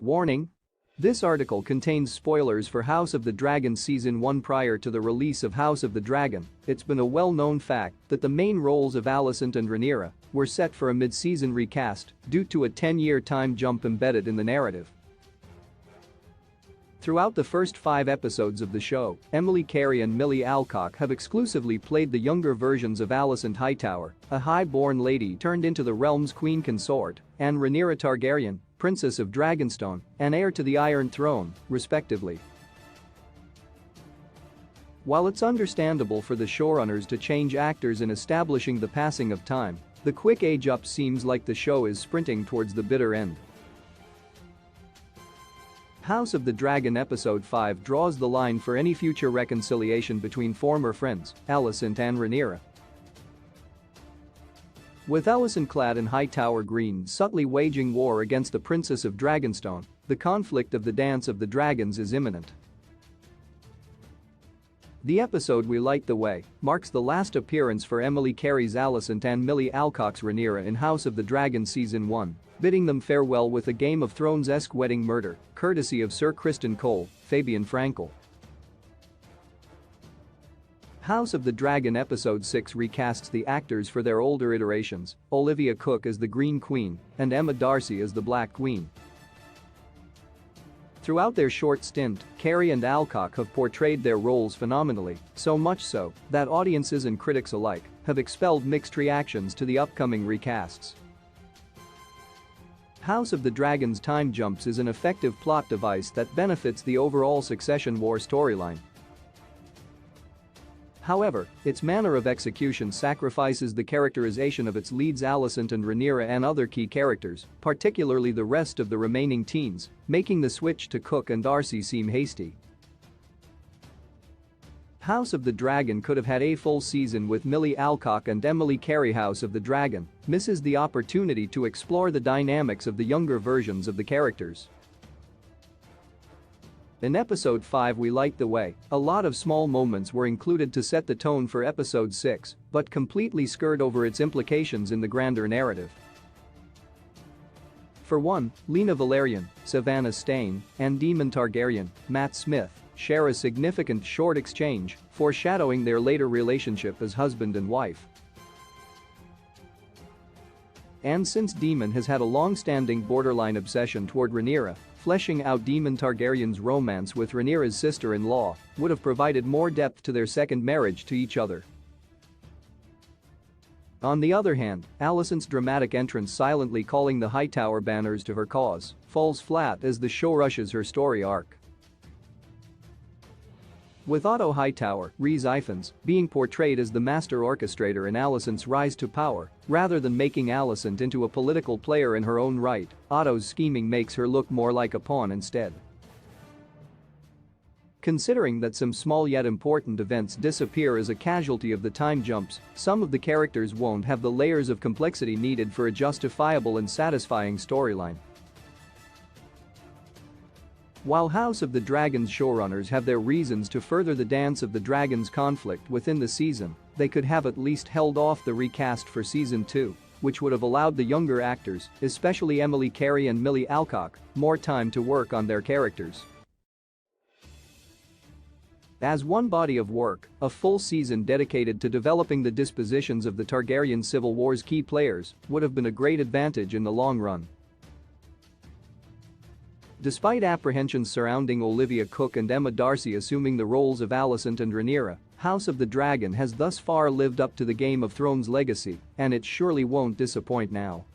Warning: this article contains spoilers for House of the Dragon Season 1. Prior to the release of House of the Dragon, it's been a well-known fact that the main roles of Alicent and Rhaenyra were set for a mid-season recast due to a 10-year time jump embedded in the narrative. Throughout the first 5 episodes of the show, Emily Carey and Millie Alcock have exclusively played the younger versions of Alicent Hightower, a high-born lady turned into the realm's queen consort, and Rhaenyra Targaryen, Princess of Dragonstone and heir to the Iron Throne, respectively. While it's understandable for the showrunners to change actors in establishing the passing of time, the quick age-up seems like the show is sprinting towards the bitter end. House of the Dragon Episode 5 draws the line for any future reconciliation between former friends, Alicent and Rhaenyra. With Alicent clad in Hightower green subtly waging war against the Princess of Dragonstone, the conflict of the Dance of the Dragons is imminent. The episode We Light the Way marks the last appearance for Emily Carey's Alicent and Millie Alcock's Rhaenyra in House of the Dragon Season 1, bidding them farewell with a Game of Thrones-esque wedding murder, courtesy of Sir Criston Cole, Fabian Frankel. House of the Dragon Episode 6 recasts the actors for their older iterations, Olivia Cooke as the Green Queen and Emma Darcy as the Black Queen. Throughout their short stint, Carey and Alcock have portrayed their roles phenomenally, so much so that audiences and critics alike have expelled mixed reactions to the upcoming recasts. House of the Dragon's time jumps is an effective plot device that benefits the overall Succession War storyline. However, its manner of execution sacrifices the characterization of its leads Alicent and Rhaenyra and other key characters, particularly the rest of the remaining teens, making the switch to Cooke and Darcy seem hasty. House of the Dragon could have had a full season with Millie Alcock and Emily Carey. House of the Dragon misses the opportunity to explore the dynamics of the younger versions of the characters. In Episode 5 We Light the Way, a lot of small moments were included to set the tone for Episode 6, but completely skirt over its implications in the grander narrative. For one, Lena Valerian, Savannah Stain, and Daemon Targaryen, Matt Smith, share a significant short exchange, foreshadowing their later relationship as husband and wife. And since Daemon has had a long-standing borderline obsession toward Rhaenyra, fleshing out Daemon Targaryen's romance with Rhaenyra's sister-in-law would have provided more depth to their second marriage to each other. On the other hand, Alicent's dramatic entrance silently calling the Hightower banners to her cause falls flat as the show rushes her story arc. With Otto Hightower, Rhys Ifans, being portrayed as the master orchestrator in Alicent's rise to power, rather than making Alicent into a political player in her own right, Otto's scheming makes her look more like a pawn instead. Considering that some small yet important events disappear as a casualty of the time jumps, some of the characters won't have the layers of complexity needed for a justifiable and satisfying storyline. While House of the Dragon's showrunners have their reasons to further the Dance of the Dragons conflict within the season, they could have at least held off the recast for Season 2, which would have allowed the younger actors, especially Emily Carey and Millie Alcock, more time to work on their characters. As one body of work, a full season dedicated to developing the dispositions of the Targaryen Civil War's key players would have been a great advantage in the long run. Despite apprehensions surrounding Olivia Cooke and Emma Darcy assuming the roles of Alicent and Rhaenyra, House of the Dragon has thus far lived up to the Game of Thrones legacy, and it surely won't disappoint now.